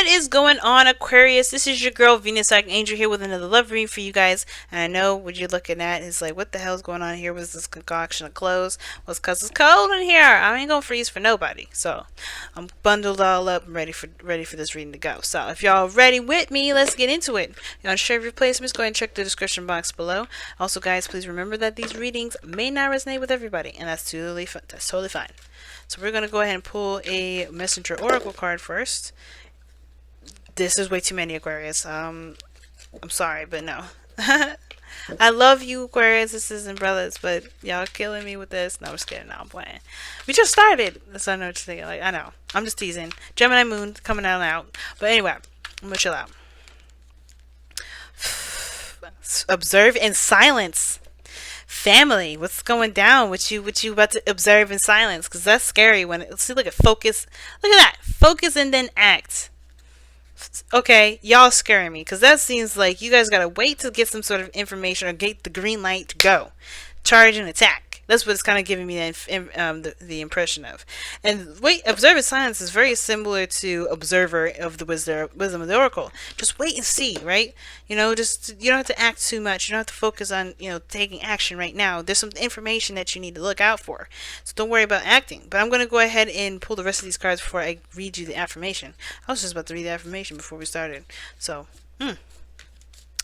What is going on, Aquarius? This is your girl Venus Angel here with another love reading for you guys. And I know what you're looking at is like, what the hell's going on here with this concoction of clothes? Well, it's because it's cold in here. I ain't gonna freeze for nobody. So I'm bundled all up and ready for this reading to go. So if y'all ready with me, let's get into it. You want to share your placements? Go ahead and check the description box below. Also, guys, please remember that these readings may not resonate with everybody, and that's totally fine. So we're gonna go ahead and pull a Messenger Oracle card first. This is way too many, Aquarius. I'm sorry, but no. I love you, Aquarius, sisters and brothers, but y'all killing me with this. No, I'm just kidding. No, I'm playing. We just started. So I know what you're thinking. Like, I know. I'm just teasing. Gemini moon coming out and out. But anyway, I'm gonna chill out. Observe in silence. Family, what's going down? What you about to observe in silence? Because that's scary. When it, see, look at focus. Look at that. Focus and then act. Okay, y'all scaring me because that seems like you guys gotta wait to get some sort of information or get the green light to go, charge and attack. That's what it's kind of giving me the impression of. And wait, observant silence is very similar to observer of the wisdom of the oracle. Just wait and see, right? You know, just you don't have to act too much. You don't have to focus on taking action right now. There's some information that you need to look out for. So don't worry about acting. But I'm gonna go ahead and pull the rest of these cards before I read you the affirmation. I was just about to read the affirmation before we started. So.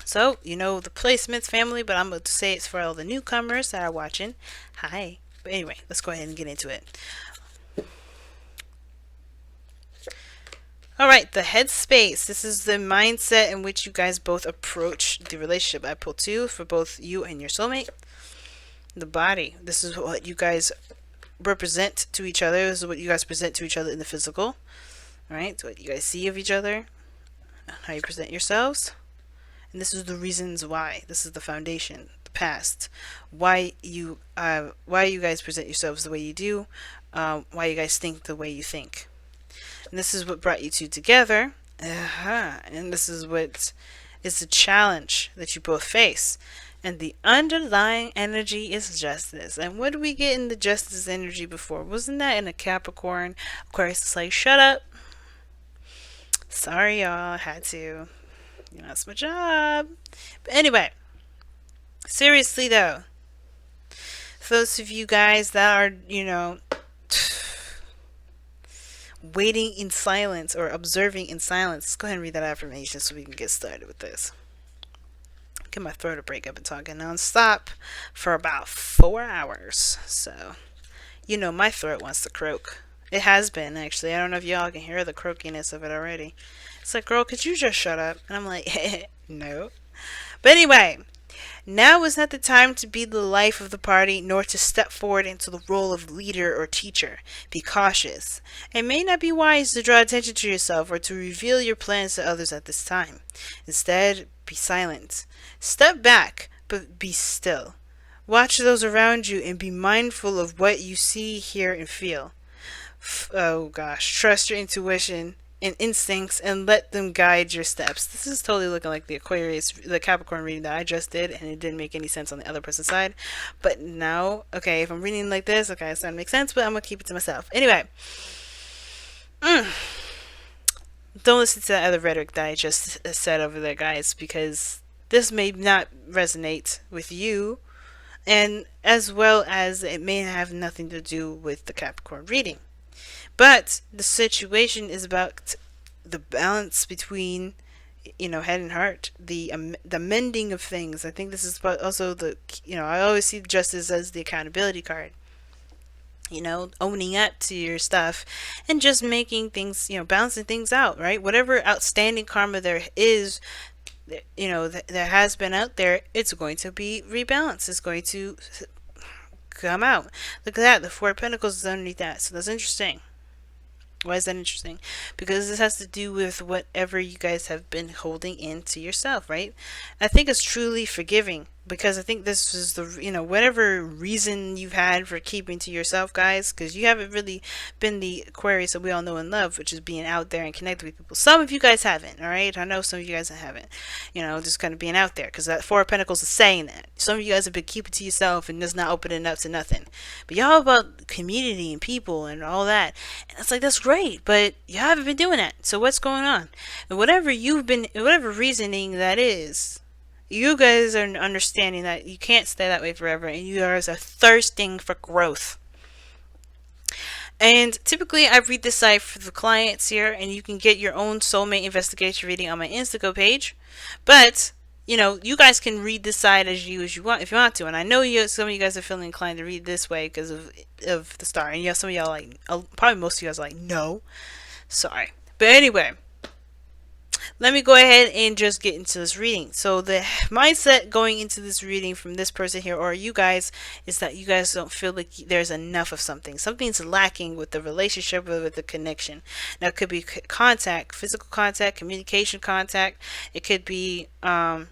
So, you know the placements, family, but I'm going to say it's for all the newcomers that are watching. Hi. But anyway, let's go ahead and get into it. Alright, the headspace. This is the mindset in which you guys both approach the relationship. I pulled two for both you and your soulmate. The body. This is what you guys represent to each other. This is what you guys present to each other in the physical. Alright, so what you guys see of each other. How you present yourselves. And this is the reasons why. This is the foundation, the past. Why you guys present yourselves the way you do. Why you guys think the way you think. And this is what brought you two together. And this is what is the challenge that you both face. And the underlying energy is justice. And what did we get in the justice energy before? Wasn't that in a Capricorn? Aquarius is like, shut up. Sorry, y'all. I had to. That's my job. But anyway, seriously though, for those of you guys that are, waiting in silence or observing in silence, let's go ahead and read that affirmation so we can get started with this. Get my throat a break. I've been talking non-stop for about 4 hours. So, my throat wants to croak. It has been, actually. I don't know if y'all can hear the croakiness of it already. It's like, girl, could you just shut up? And I'm like, no. But anyway, now is not the time to be the life of the party, nor to step forward into the role of leader or teacher. Be cautious. It may not be wise to draw attention to yourself or to reveal your plans to others at this time. Instead, be silent. Step back, but be still. Watch those around you and be mindful of what you see, hear, and feel. Oh gosh, trust your intuition and instincts and let them guide your steps. This is totally looking like the Capricorn reading that I just did, and it didn't make any sense on the other person's side. But now, okay, if I'm reading like this, okay, it's not gonna make sense, but I'm gonna keep it to myself. Anyway, don't listen to that other rhetoric that I just said over there, guys, because this may not resonate with you, and as well as it may have nothing to do with the Capricorn reading. But the situation is about the balance between, head and heart, the mending of things. I think this is about also I always see justice as the accountability card. Owning up to your stuff and just making things, balancing things out, right? Whatever outstanding karma there is, that has been out there, it's going to be rebalanced. It's going to come out. Look at that. The Four of Pentacles is underneath that. So that's interesting. Why is that interesting? Because this has to do with whatever you guys have been holding into yourself, right? I think it's truly forgiving because I think this is the, whatever reason you've had for keeping to yourself, guys, because you haven't really been the Aquarius that we all know and love, which is being out there and connecting with people. Some of you guys haven't, all right? I know some of you guys haven't, just kind of being out there, because that Four of Pentacles is saying that. Some of you guys have been keeping to yourself and just not opening up to nothing. But y'all about community and people and all that. And it's like, that's great, but y'all haven't been doing that. So what's going on? And whatever reasoning that is, you guys are understanding that you can't stay that way forever, and you guys are thirsting for growth. And typically I read this site for the clients here, and you can get your own soulmate investigation reading on my Instago page. But you guys can read this side as you want, if you want to. And I know some of you guys are feeling inclined to read this way because of the star, and some of y'all like, probably most of you guys are like, no, sorry. But anyway, let me go ahead and just get into this reading. So the mindset going into this reading from this person here, or you guys, is that you guys don't feel like there's enough of something. Something's lacking with the relationship or with the connection. Now, it could be contact, physical contact, communication contact. It could be a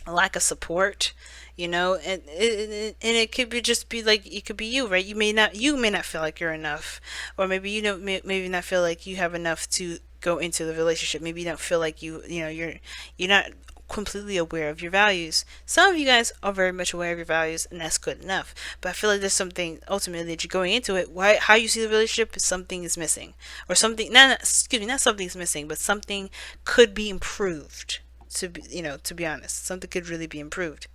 lack of support, and it could be just be like, it could be you, right? You may not feel like you're enough, or maybe maybe not feel like you have enough to go into the relationship. Maybe you don't feel like you're not completely aware of your values. Some of you guys are very much aware of your values, and that's good enough. But I feel like there's something ultimately that you're going into it. How you see the relationship is something is missing, or something. Not something's missing, but something could be improved. To be honest, something could really be improved.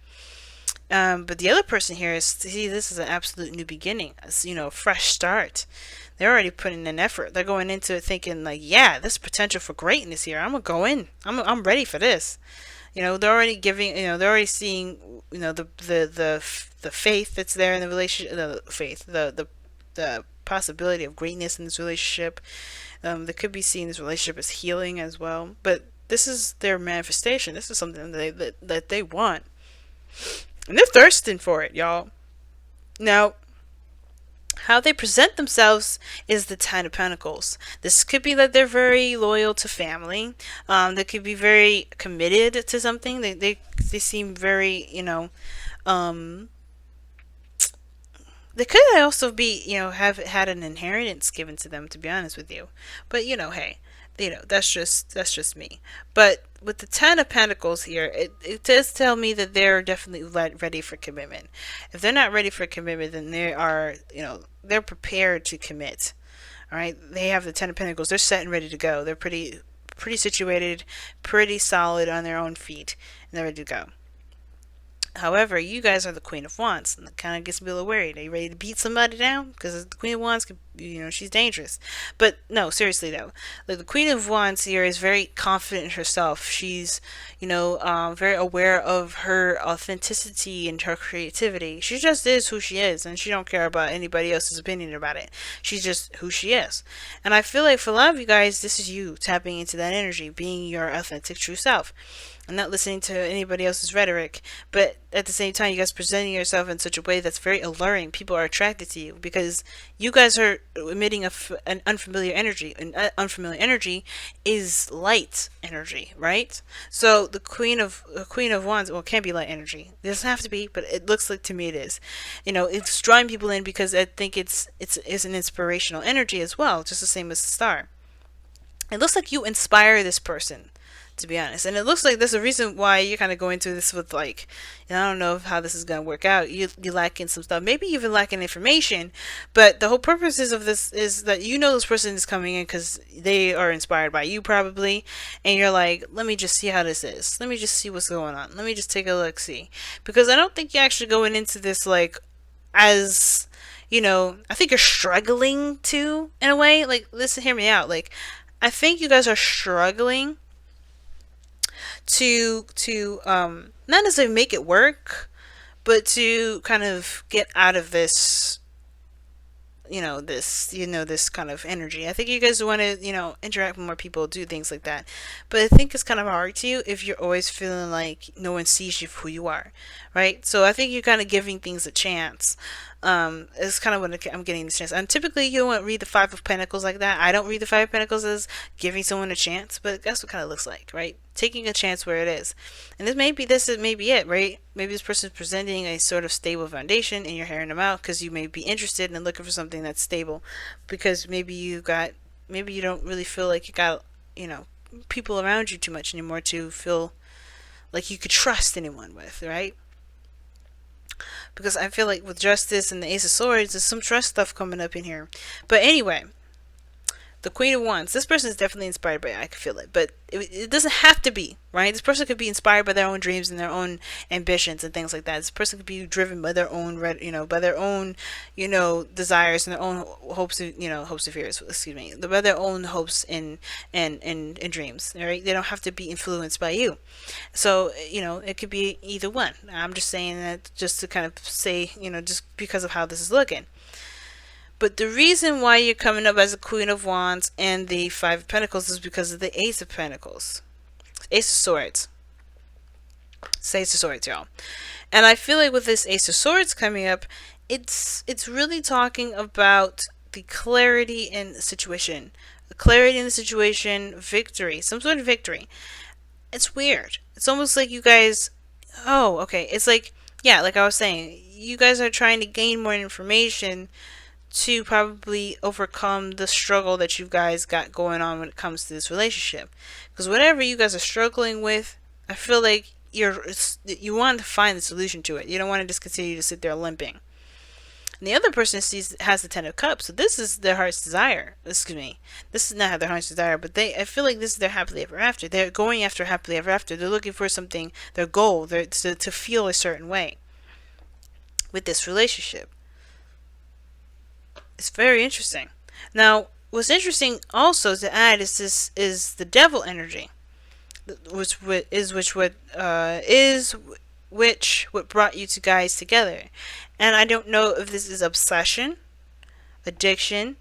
But the other person here is, see, this is an absolute new beginning. It's, a fresh start. They're already putting in effort. They're going into it thinking like, yeah, there's potential for greatness here. I'm gonna go in. I'm ready for this. They're already giving. They're already seeing. The faith that's there in the relationship. The faith. The possibility of greatness in this relationship. They could be seeing this relationship as healing as well. But this is their manifestation. This is something that they want. And they're thirsting for it, y'all. Now, how they present themselves is the Ten of Pentacles. This could be that they're very loyal to family. They could be very committed to something. They seem very, they could also be, have had an inheritance given to them, to be honest with you. But, hey, that's just me. But with the Ten of Pentacles here, it does tell me that they're definitely ready for commitment. If they're not ready for commitment, then they are, they're prepared to commit. All right, they have the Ten of Pentacles. They're set and ready to go. They're pretty situated, pretty solid on their own feet, and they're ready to go. However, you guys are the Queen of Wands, and it kind of gets me a little worried. Are you ready to beat somebody down? Because the Queen of Wands, she's dangerous. But no, seriously though, like the Queen of Wands here is very confident in herself. She's, very aware of her authenticity and her creativity. She just is who she is, and she don't care about anybody else's opinion about it. She's just who she is. And I feel like for a lot of you guys, this is you tapping into that energy, being your authentic true self. I'm not listening to anybody else's rhetoric, but at the same time, you guys presenting yourself in such a way that's very alluring. People are attracted to you because you guys are emitting an unfamiliar energy. And unfamiliar energy is light energy, right? So the Queen of Wands, well, it can't be light energy. It doesn't have to be, but it looks like to me it is. It's drawing people in because I think it's an inspirational energy as well, just the same as the star. It looks like you inspire this person, to be honest. And it looks like there's a reason why you're kind of going through this with like, I don't know how this is going to work out. You're lacking some stuff, maybe even lacking information, but the whole purpose of this is that this person is coming in because they are inspired by you probably, and you're like, let me just see how this is. Let me just see what's going on. Let me just take a look, see. Because I don't think you're actually going into this like as, I think you're struggling to, in a way. Like, listen, hear me out. Like, I think you guys are struggling to not necessarily make it work, but to kind of get out of this, this kind of energy. I think you guys want to, interact with more people, do things like that. But I think it's kind of hard to you if you're always feeling like no one sees you for who you are, right? So I think you're kind of giving things a chance. It's kind of what I'm getting this chance. And typically you won't read the Five of Pentacles like that. I don't read the Five of Pentacles as giving someone a chance, but that's what it kind of looks like, right? Taking a chance where it is. And this may be it, right? Maybe this person's presenting a sort of stable foundation and you're hearing them out because you may be interested in looking for something that's stable, because maybe you don't really feel like you got, people around you too much anymore to feel like you could trust anyone with, right? Because I feel like with Justice and the Ace of Swords, there's some trust stuff coming up in here. But anyway, the Queen of Wands. This person is definitely inspired by it. I can feel it. But it doesn't have to be, right? This person could be inspired by their own dreams and their own ambitions and things like that. This person could be driven by their own, desires and their own hopes, hopes and fears, excuse me. By their own hopes and dreams, right? They don't have to be influenced by you. So, it could be either one. I'm just saying that just to kind of say, just because of how this is looking. But the reason why you're coming up as a Queen of Wands and the Five of Pentacles is because of the Ace of Pentacles. Ace of Swords. It's Ace of Swords, y'all. And I feel like with this Ace of Swords coming up, it's really talking about the clarity in the situation. The clarity in the situation, victory. Some sort of victory. It's weird. It's almost like you guys... Oh, okay. It's like... Yeah, like I was saying. You guys are trying to gain more information to probably overcome the struggle that you guys got going on when it comes to this relationship. Because whatever you guys are struggling with, I feel like you want to find the solution to it. You don't want to just continue to sit there limping. And the other person has the Ten of Cups, so this is their heart's desire. Excuse me. This is not their heart's desire, but I feel like this is their happily ever after. They're going after happily ever after. They're looking for something, their goal, to feel a certain way with this relationship. It's very interesting. Now, what's interesting also to add is the devil energy, which what brought you two guys together. And I don't know if this is obsession, addiction,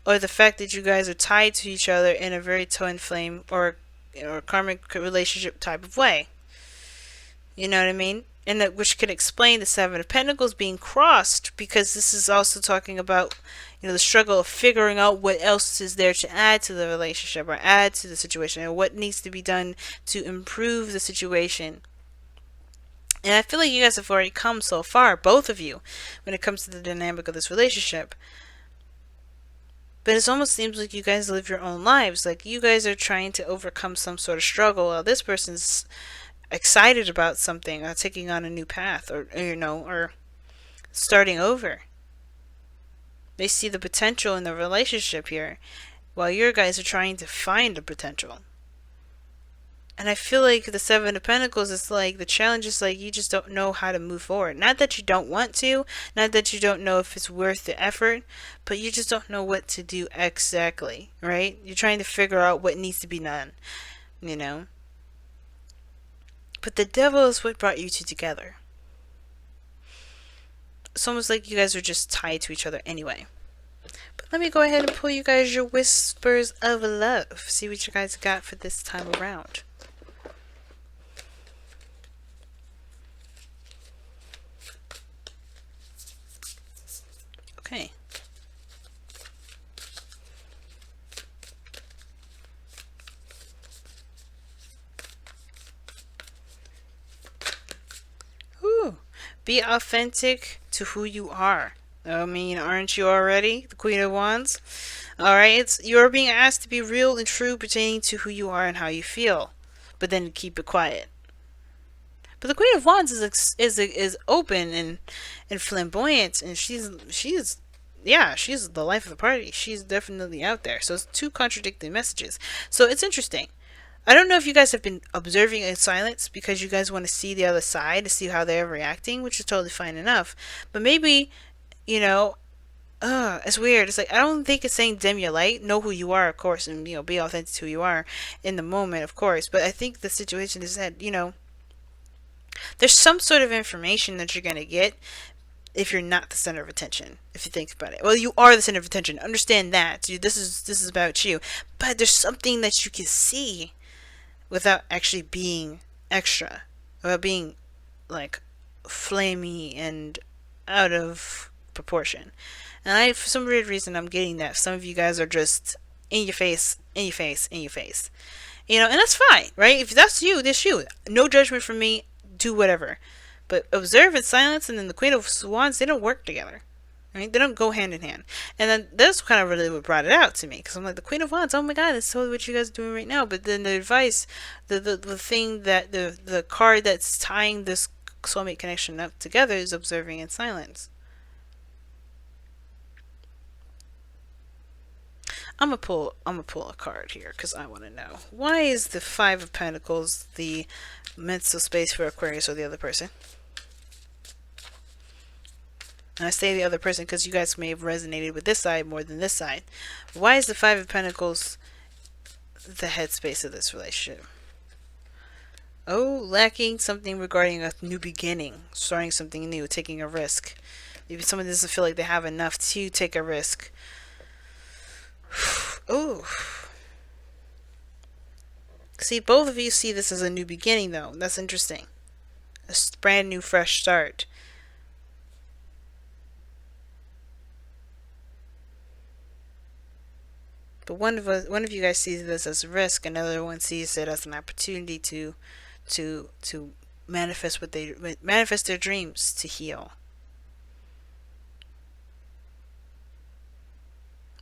or the fact that you guys are tied to each other in a very twin flame or karmic relationship type of way. You know what I mean? And which could explain the Seven of Pentacles being crossed, because this is also talking about, the struggle of figuring out what else is there to add to the relationship or add to the situation, and what needs to be done to improve the situation. And I feel like you guys have already come so far, both of you, when it comes to the dynamic of this relationship. But it almost seems like you guys live your own lives. Like you guys are trying to overcome some sort of struggle, while this person's excited about something, or taking on a new path, or starting over. They see the potential in the relationship here, while your guys are trying to find the potential. And I feel like the Seven of Pentacles is like, the challenge is like, you just don't know how to move forward. Not that you don't want to, not that you don't know if it's worth the effort, but you just don't know what to do exactly, right? You're trying to figure out what needs to be done, But the devil is what brought you two together. It's almost like you guys are just tied to each other anyway. But let me go ahead and pull you guys your whispers of love. See what you guys got for this time around. Okay. Ooh. Be authentic to who you are. I mean, aren't you already the Queen of Wands? Alright, you're being asked to be real and true pertaining to who you are and how you feel. But then keep it quiet. But the Queen of Wands is open and flamboyant, and she's the life of the party. She's definitely out there. So it's two contradicting messages. So it's interesting. I don't know if you guys have been observing in silence because you guys want to see the other side, to see how they're reacting, which is totally fine enough. But maybe, it's weird. It's like, I don't think it's saying dim your light. Know who you are, of course, and, be authentic to who you are in the moment, of course. But I think the situation is that, there's some sort of information that you're going to get if you're not the center of attention, if you think about it. Well, you are the center of attention. Understand that. This is about you. But there's something that you can see without actually being extra. Without being, like, flamey and out of proportion. And for some weird reason, I'm getting that some of you guys are just in your face, in your face, in your face. You know, and that's fine, right? If that's you, that's you. No judgment from me. Do whatever. But observe in silence and then the Queen of Wands, they don't work together. Right? They don't go hand in hand. And then that's kind of really what brought it out to me. Because I'm like, the Queen of Wands, oh my god, that's totally what you guys are doing right now. But then the advice, the thing that, the card that's tying this soulmate connection up together is observing in silence. I'm gonna pull a card here because I want to know, why is the Five of Pentacles the mental space for Aquarius or the other person? And I say the other person because you guys may have resonated with this side more than this side. Why is the Five of Pentacles the headspace of this relationship? Oh, lacking something regarding a new beginning, starting something new, taking a risk. Maybe someone doesn't feel like they have enough to take a risk. Oh. See, both of you see this as a new beginning, though. That's interesting. A brand new, fresh start. But one of you guys sees this as a risk. Another one sees it as an opportunity to manifest their dreams, to heal.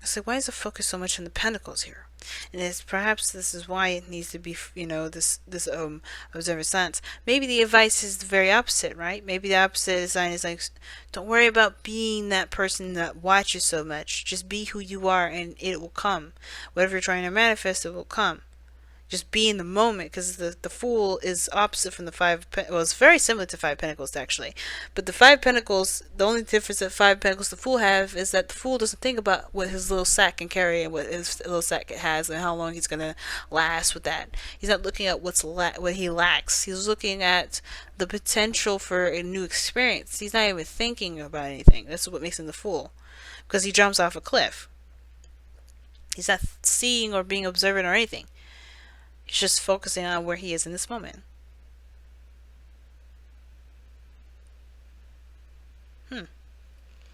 So why is the focus so much on the pentacles here? And it's perhaps this is why it needs to be, you know, this observer silence. Maybe the advice is the very opposite, right? Maybe the opposite sign is like, don't worry about being that person that watches so much. Just be who you are and it will come. Whatever you're trying to manifest, it will come. Just be in the moment, because the Fool is opposite from the Five. Well, it's very similar to Five Pentacles actually, but the Five Pentacles, the only difference that Five Pentacles the Fool have is that the Fool doesn't think about what his little sack can carry and what his little sack has and how long he's gonna last with that. He's not looking at what he lacks. He's looking at the potential for a new experience. He's not even thinking about anything. That's what makes him the Fool, because he jumps off a cliff. He's not seeing or being observant or anything. He's just focusing on where he is in this moment.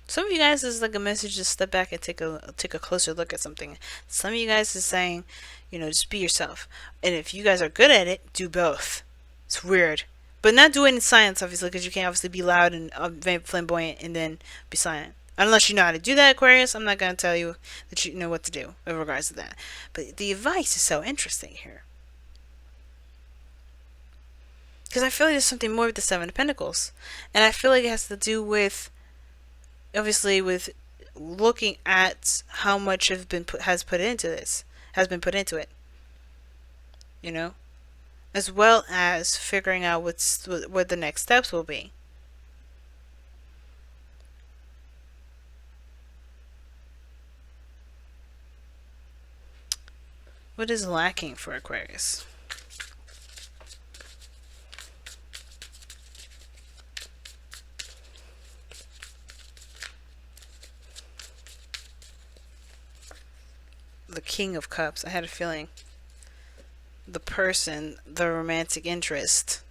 Some of you guys is like a message to step back and take a closer look at something. Some of you guys is saying, you know, just be yourself. And if you guys are good at it, do both. It's weird. But not do it in silence, obviously, because you can't obviously be loud and flamboyant and then be silent. Unless you know how to do that, Aquarius, I'm not going to tell you that you know what to do in regards to that. But the advice is so interesting here. Because I feel like there's something more with the Seven of Pentacles. And I feel like it has to do with, obviously, with looking at how much has been put into it. You know? As well as figuring out what the next steps will be. What is lacking for Aquarius? The King of Cups. I had a feeling. The person, the romantic interest.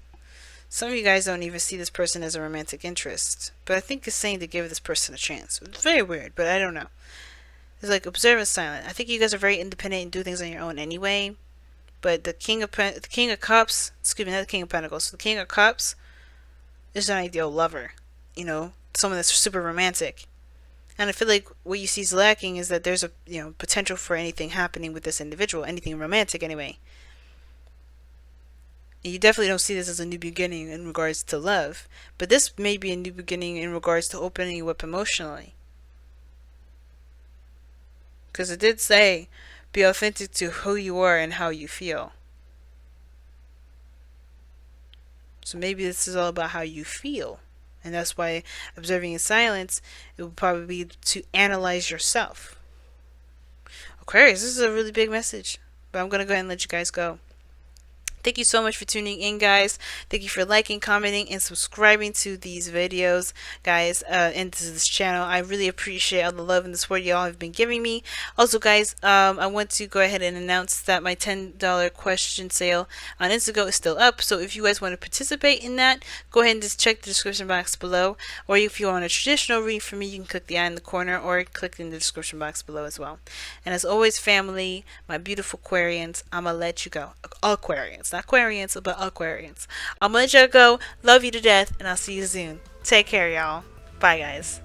Some of you guys don't even see this person as a romantic interest. But I think it's saying to give this person a chance. It's very weird, but I don't know. It's like observant silent. I think you guys are very independent and do things on your own anyway. But the King of Cups, excuse me, not the King of Pentacles. The King of Cups is an ideal lover. You know, someone that's super romantic. And I feel like what you see is lacking is that there's a potential for anything happening with this individual, anything romantic anyway. You definitely don't see this as a new beginning in regards to love, but this may be a new beginning in regards to opening you up emotionally. Because it did say, be authentic to who you are and how you feel. So maybe this is all about how you feel. And that's why observing in silence, it would probably be to analyze yourself. Aquarius, this is a really big message. But I'm going to go ahead and let you guys go. Thank you so much for tuning in, guys. Thank you for liking, commenting, and subscribing to these videos, guys, and to this channel. I really appreciate all the love and the support y'all have been giving me. Also, guys, I want to go ahead and announce that my $10 question sale on Instago is still up. So if you guys want to participate in that, go ahead and just check the description box below. Or if you want a traditional read from me, you can click the eye in the corner or click in the description box below as well. And as always, family, my beautiful Aquarians, I'm going to let you go. Aquarians. Not Aquarians, but Aquarians. I'm gonna let you go. Love you to death, and I'll see you soon. Take care, y'all. Bye, guys.